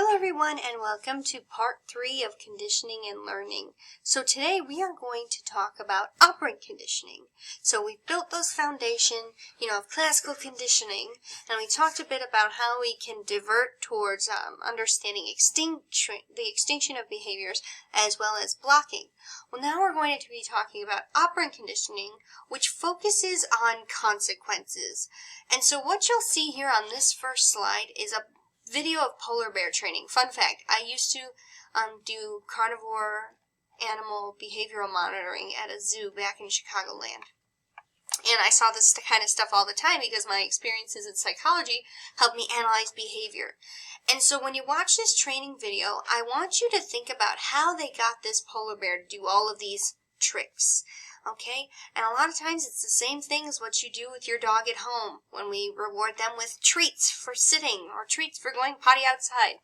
Hello everyone and welcome to part 3 of conditioning and learning. So today we are going to talk about operant conditioning. So we built those foundation, of classical conditioning, and we talked a bit about how we can divert towards understanding the extinction of behaviors as well as blocking. Well, now we're going to be talking about operant conditioning, which focuses on consequences. And so what you'll see here on this first slide is a video of polar bear training. Fun fact, I used to do carnivore animal behavioral monitoring at a zoo back in Chicagoland. And I saw this kind of stuff all the time because my experiences in psychology helped me analyze behavior. And so when you watch this training video, I want you to think about how they got this polar bear to do all of these tricks. Okay? And a lot of times it's the same thing as what you do with your dog at home when we reward them with treats for sitting or treats for going potty outside.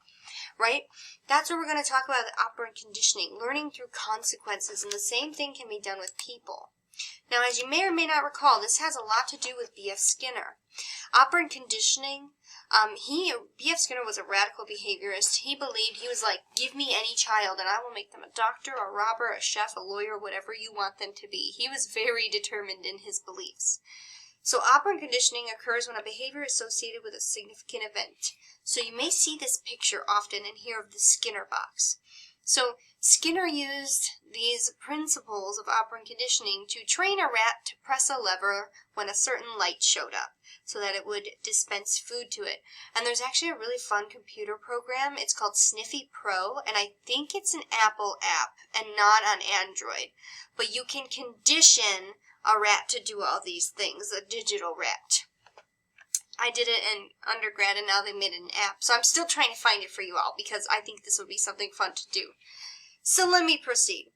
Right? That's what we're going to talk about with operant conditioning, learning through consequences, and the same thing can be done with people. Now, as you may or may not recall, this has a lot to do with B.F. Skinner. Operant conditioning, B.F. Skinner was a radical behaviorist. He believed, he was like, give me any child and I will make them a doctor, a robber, a chef, a lawyer, whatever you want them to be. He was very determined in his beliefs. So operant conditioning occurs when a behavior is associated with a significant event. So you may see this picture often and hear of the Skinner box. So Skinner used these principles of operant conditioning to train a rat to press a lever when a certain light showed up so that it would dispense food to it. And there's actually a really fun computer program. It's called Sniffy Pro, and I think it's an Apple app and not on Android. But you can condition a rat to do all these things, a digital rat. I did it in undergrad and now they made an app. So I'm still trying to find it for you all because I think this would be something fun to do. So let me proceed.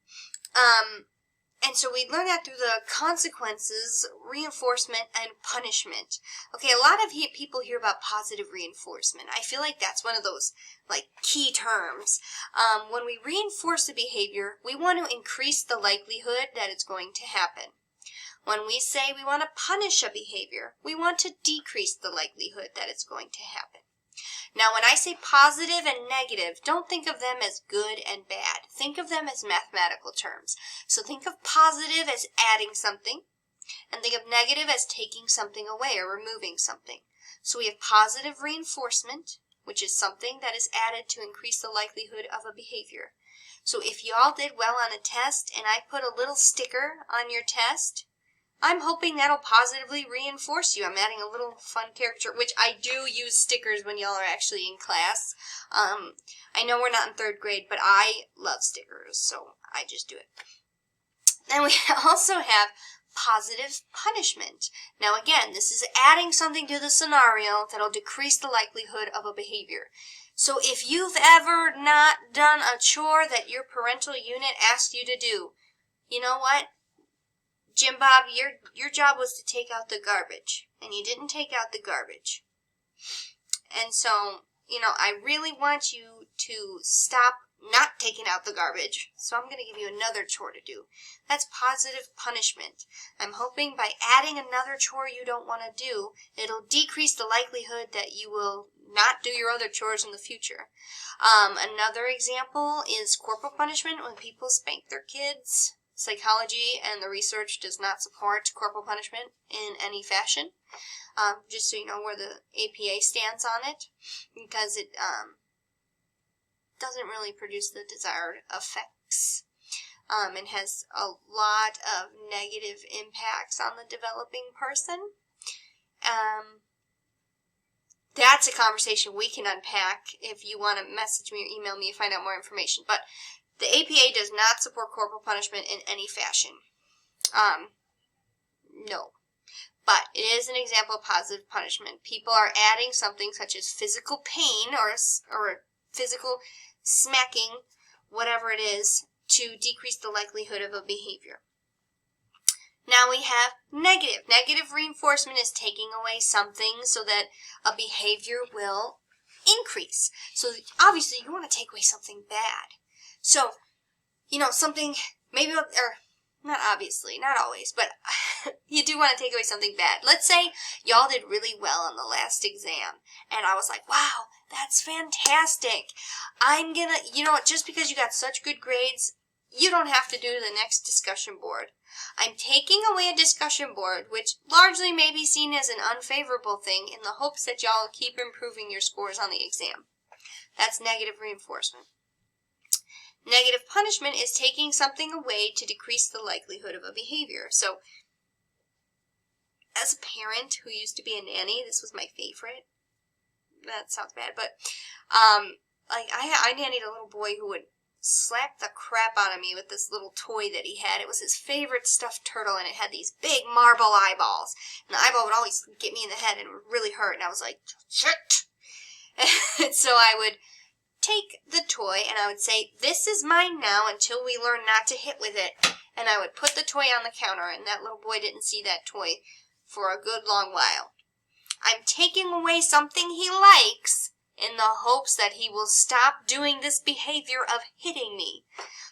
And so we learned that through the consequences, reinforcement, and punishment. Okay, a lot of people hear about positive reinforcement. I feel like that's one of those key terms. When we reinforce a behavior, we want to increase the likelihood that it's going to happen. When we say we want to punish a behavior, we want to decrease the likelihood that it's going to happen. Now, when I say positive and negative, don't think of them as good and bad. Think of them as mathematical terms. So think of positive as adding something, and think of negative as taking something away or removing something. So we have positive reinforcement, which is something that is added to increase the likelihood of a behavior. So if you all did well on a test and I put a little sticker on your test, I'm hoping that'll positively reinforce you. I'm adding a little fun caricature, which I do use stickers when y'all are actually in class. I know we're not in 3rd grade, but I love stickers, so I just do it. Then we also have positive punishment. Now again, this is adding something to the scenario that'll decrease the likelihood of a behavior. So if you've ever not done a chore that your parental unit asked you to do, you know what? Jim Bob, your job was to take out the garbage, and you didn't take out the garbage. And so, I really want you to stop not taking out the garbage, so I'm going to give you another chore to do. That's positive punishment. I'm hoping by adding another chore you don't want to do, it'll decrease the likelihood that you will not do your other chores in the future. Another example is corporal punishment when people spank their kids. Psychology and the research does not support corporal punishment in any fashion, just so you know where the APA stands on it, because it doesn't really produce the desired effects and has a lot of negative impacts on the developing person. That's a conversation we can unpack if you want to message me or email me and find out more information. But the APA does not support corporal punishment in any fashion. No. But it is an example of positive punishment. People are adding something such as physical pain or physical smacking, whatever it is, to decrease the likelihood of a behavior. Now we have negative. Negative reinforcement is taking away something so that a behavior will increase. So obviously you want to take away something bad. So, something, maybe, or not obviously, not always, but you do want to take away something bad. Let's say y'all did really well on the last exam, and I was like, wow, That's fantastic. I'm gonna, you know what, just because you got such good grades, you don't have to do the next discussion board. I'm taking away a discussion board, which largely may be seen as an unfavorable thing, in the hopes that y'all keep improving your scores on the exam. That's negative reinforcement. Negative punishment is taking something away to decrease the likelihood of a behavior. So, as a parent who used to be a nanny, this was my favorite. That sounds bad, but I nannied a little boy who would slap the crap out of me with this little toy that he had. It was his favorite stuffed turtle, and it had these big marble eyeballs. And the eyeball would always get me in the head, and it would really hurt. And I was like, shit! And so I would take the toy, and I would say, this is mine now until we learn not to hit with it. And I would put the toy on the counter, and that little boy didn't see that toy for a good long while. I'm taking away something he likes in the hopes that he will stop doing this behavior of hitting me.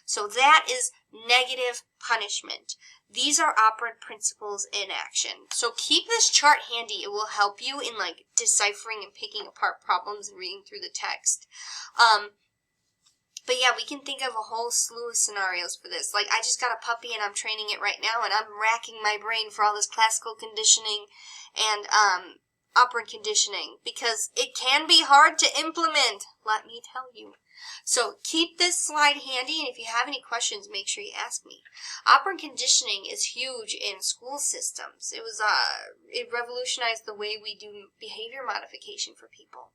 So that is negative punishment. These are operant principles in action. So keep this chart handy. It will help you in like deciphering and picking apart problems and reading through the text. But yeah, we can think of a whole slew of scenarios for this. Like, I just got a puppy and I'm training it right now, and I'm racking my brain for all this classical conditioning and operant conditioning, because it can be hard to implement, let me tell you. So keep this slide handy, and if you have any questions, make sure you ask me. Operant conditioning is huge in school systems. It revolutionized the way we do behavior modification for people.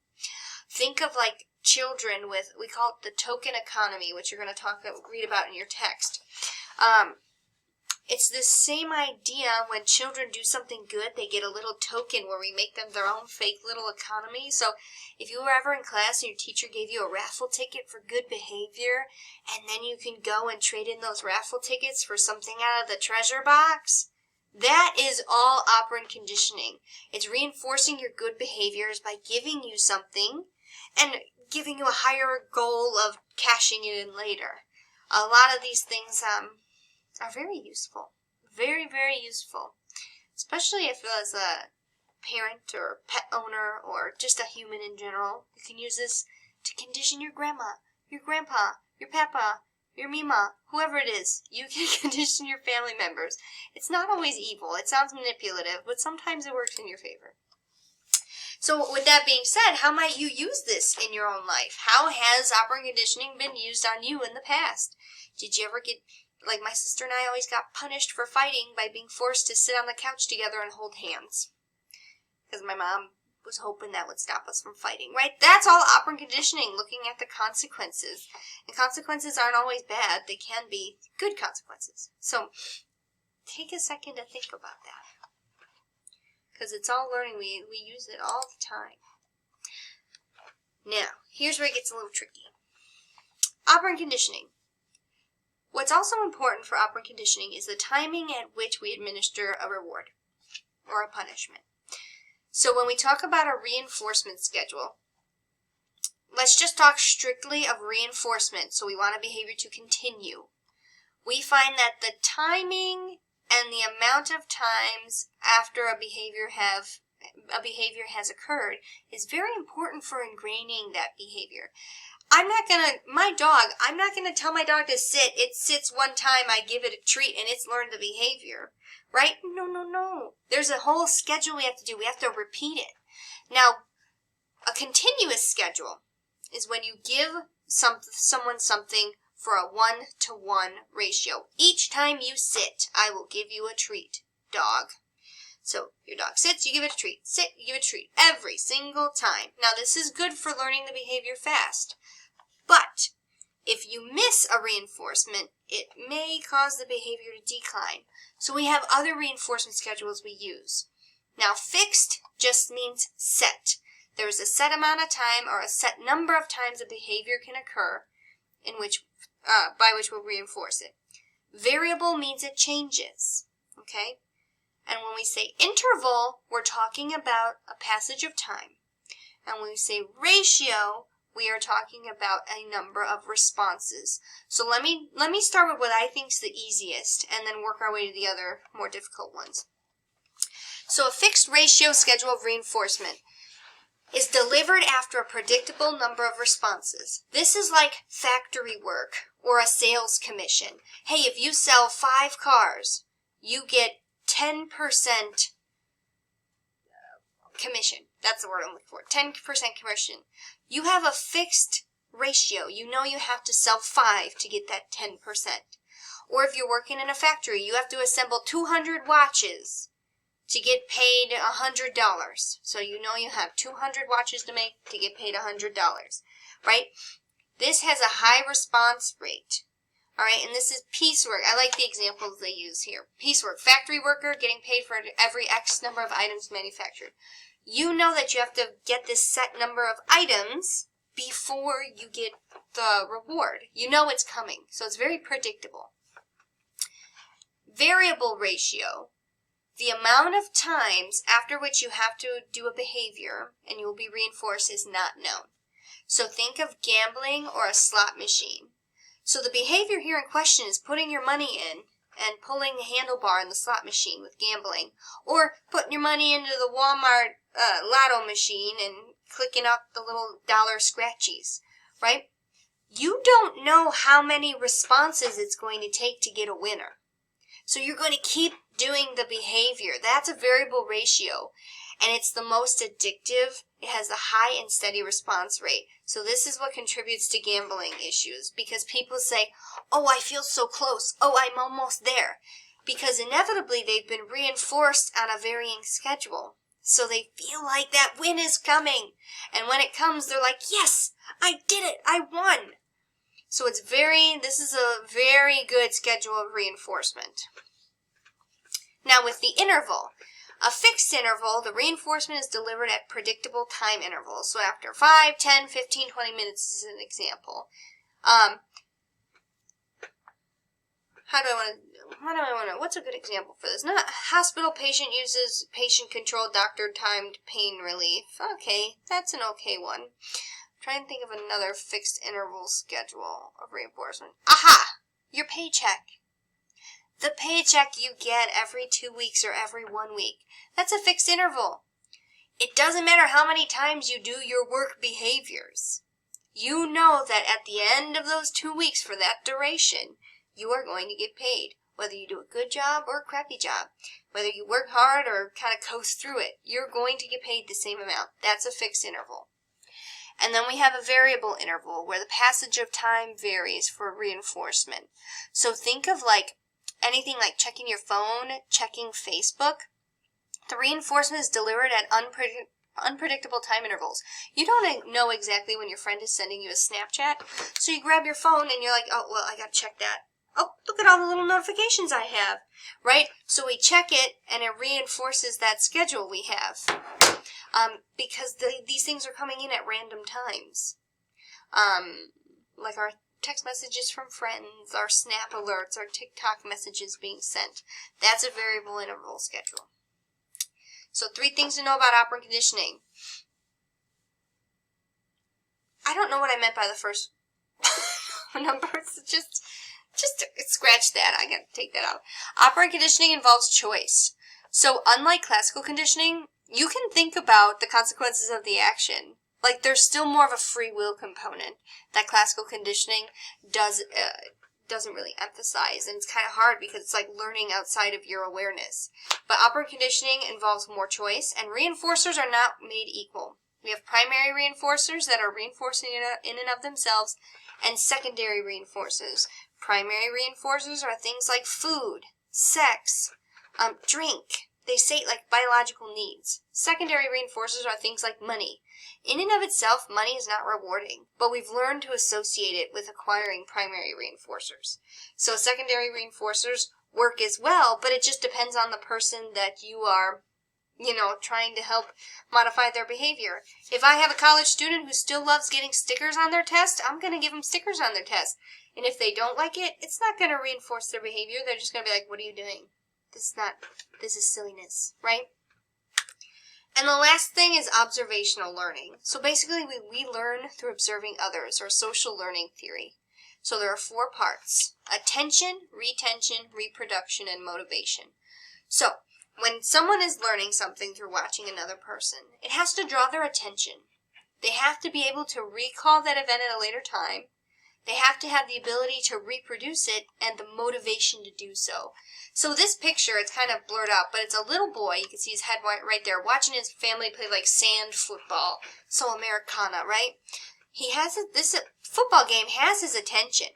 Think of like children with, we call it the token economy, which you're going to read about in your text. It's this same idea. When children do something good, they get a little token where we make them their own fake little economy. So if you were ever in class and your teacher gave you a raffle ticket for good behavior, and then you can go and trade in those raffle tickets for something out of the treasure box, that is all operant conditioning. It's reinforcing your good behaviors by giving you something and giving you a higher goal of cashing it in later. A lot of these things are very useful. Very, very useful. Especially if as a parent or pet owner or just a human in general. You can use this to condition your grandma, your grandpa, your papa, your mima, whoever it is. You can condition your family members. It's not always evil. It sounds manipulative, but sometimes it works in your favor. So with that being said, how might you use this in your own life? How has operant conditioning been used on you in the past? Did you ever get, like my sister and I always got punished for fighting by being forced to sit on the couch together and hold hands? Because my mom was hoping that would stop us from fighting, right? That's all operant conditioning, looking at the consequences. And consequences aren't always bad. They can be good consequences. So take a second to think about that. Because it's all learning. We use it all the time. Now, here's where it gets a little tricky. Operant conditioning. What's also important for operant conditioning is the timing at which we administer a reward or a punishment. So when we talk about a reinforcement schedule, let's just talk strictly of reinforcement. So we want a behavior to continue. We find that the timing and the amount of times after a behavior has occurred is very important for ingraining that behavior. I'm not going to tell my dog to sit. It sits one time, I give it a treat, and it's learned the behavior. Right? No. There's a whole schedule we have to do. We have to repeat it. Now, a continuous schedule is when you give someone something for a 1-to-1 ratio. Each time you sit, I will give you a treat, dog. So your dog sits, you give it a treat. Sit, you give it a treat. Every single time. Now, this is good for learning the behavior fast. But if you miss a reinforcement, it may cause the behavior to decline. So we have other reinforcement schedules we use. Now, fixed just means set. There is a set amount of time or a set number of times a behavior can occur by which we'll reinforce it. Variable means it changes. Okay? And when we say interval, we're talking about a passage of time. And when we say ratio, we are talking about a number of responses. So let me start with what I think is the easiest and then work our way to the other more difficult ones. So a fixed ratio schedule of reinforcement. is delivered after a predictable number of responses. This is like factory work or a sales commission. Hey, if you sell 5 cars, you get 10% commission. That's the word I'm looking for. 10% commission. You have a fixed ratio. You know you have to sell 5 to get that 10%. Or if you're working in a factory, you have to assemble 200 watches to get paid $100. So you know you have 200 watches to make to get paid $100, right? This has a high response rate. All right, and this is piecework. I like the examples they use here. Piecework, factory worker getting paid for every X number of items manufactured. You know that you have to get this set number of items before you get the reward. You know it's coming, so it's very predictable. Variable ratio, the amount of times after which you have to do a behavior and you will be reinforced is not known. So think of gambling or a slot machine. So the behavior here in question is putting your money in and pulling the handlebar in the slot machine with gambling, or putting your money into the Walmart lotto machine and clicking up the little dollar scratchies, right? You don't know how many responses it's going to take to get a winner. So you're going to keep doing the behavior. That's a variable ratio, and it's the most addictive. It has a high and steady response rate. So this is what contributes to gambling issues, because people say, oh, I feel so close. Oh, I'm almost there. Because inevitably they've been reinforced on a varying schedule. So they feel like that win is coming. And when it comes, they're like, yes, I did it. I won. So this is a very good schedule of reinforcement. Now with the interval, a fixed interval, the reinforcement is delivered at predictable time intervals. So after 5, 10, 15, 20 minutes is an example. What's a good example for this? Not hospital patient uses patient-controlled doctor-timed pain relief. Okay, that's an okay one. Try and think of another fixed interval schedule of reinforcement. Aha! Your paycheck. The paycheck you get every 2 weeks or every 1 week. That's a fixed interval. It doesn't matter how many times you do your work behaviors. You know that at the end of those 2 weeks for that duration, you are going to get paid. Whether you do a good job or a crappy job. Whether you work hard or kind of coast through it, you're going to get paid the same amount. That's a fixed interval. And then we have a variable interval where the passage of time varies for reinforcement. So think of like anything like checking your phone, checking Facebook. The reinforcement is delivered at unpredictable time intervals. You don't know exactly when your friend is sending you a Snapchat, so you grab your phone and you're like, oh, well, I gotta check that. Oh, look at all the little notifications I have, right? So we check it and it reinforces that schedule we have. Because these things are coming in at random times. Like our text messages from friends, our Snap alerts, our TikTok messages being sent. That's a variable interval schedule. So 3 things to know about operant conditioning. I don't know what I meant by the first numbers. Just scratch that. I gotta take that out. Operant conditioning involves choice. So unlike classical conditioning, you can think about the consequences of the action. Like there's still more of a free will component that classical conditioning doesn't really emphasize, and it's kind of hard because it's like learning outside of your awareness. But operant conditioning involves more choice, and reinforcers are not made equal. We have primary reinforcers that are reinforcing in and of themselves, and secondary reinforcers. Primary reinforcers are things like food, sex, drink. They sate like biological needs. Secondary reinforcers are things like money. In and of itself, money is not rewarding, but we've learned to associate it with acquiring primary reinforcers. So secondary reinforcers work as well, but it just depends on the person that you are, trying to help modify their behavior. If I have a college student who still loves getting stickers on their test, I'm going to give them stickers on their test. And if they don't like it, it's not going to reinforce their behavior. They're just going to be like, what are you doing? This is silliness, right? And the last thing is observational learning. So basically we learn through observing others, or social learning theory. So there are 4 parts: attention, retention, reproduction, and motivation. So when someone is learning something through watching another person, it has to draw their attention. They have to be able to recall that event at a later time. They have to have the ability to reproduce it and the motivation to do so. So this picture, it's kind of blurred out, but it's a little boy. You can see his head right there, watching his family play like sand football. So Americana, right? This football game has his attention.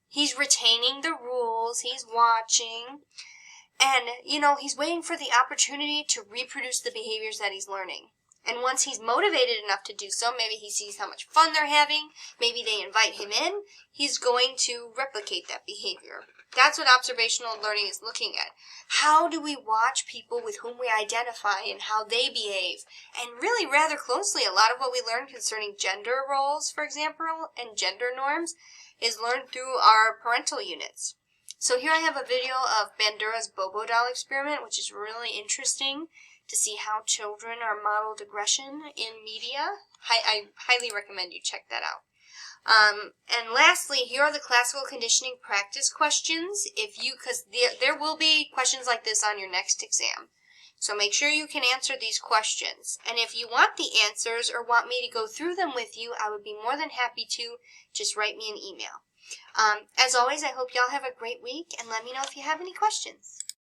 He's retaining the rules. He's watching. And, he's waiting for the opportunity to reproduce the behaviors that he's learning. And once he's motivated enough to do so, maybe he sees how much fun they're having, maybe they invite him in, he's going to replicate that behavior. That's what observational learning is looking at. How do we watch people with whom we identify and how they behave? And really rather closely, a lot of what we learn concerning gender roles, for example, and gender norms is learned through our parental units. So here I have a video of Bandura's Bobo doll experiment, which is really interesting to see how children are modeled aggression in media. I highly recommend you check that out. And lastly, here are the classical conditioning practice questions. Because there will be questions like this on your next exam. So make sure you can answer these questions. And if you want the answers or want me to go through them with you, I would be more than happy to. Just write me an email. As always, I hope y'all have a great week, and let me know if you have any questions.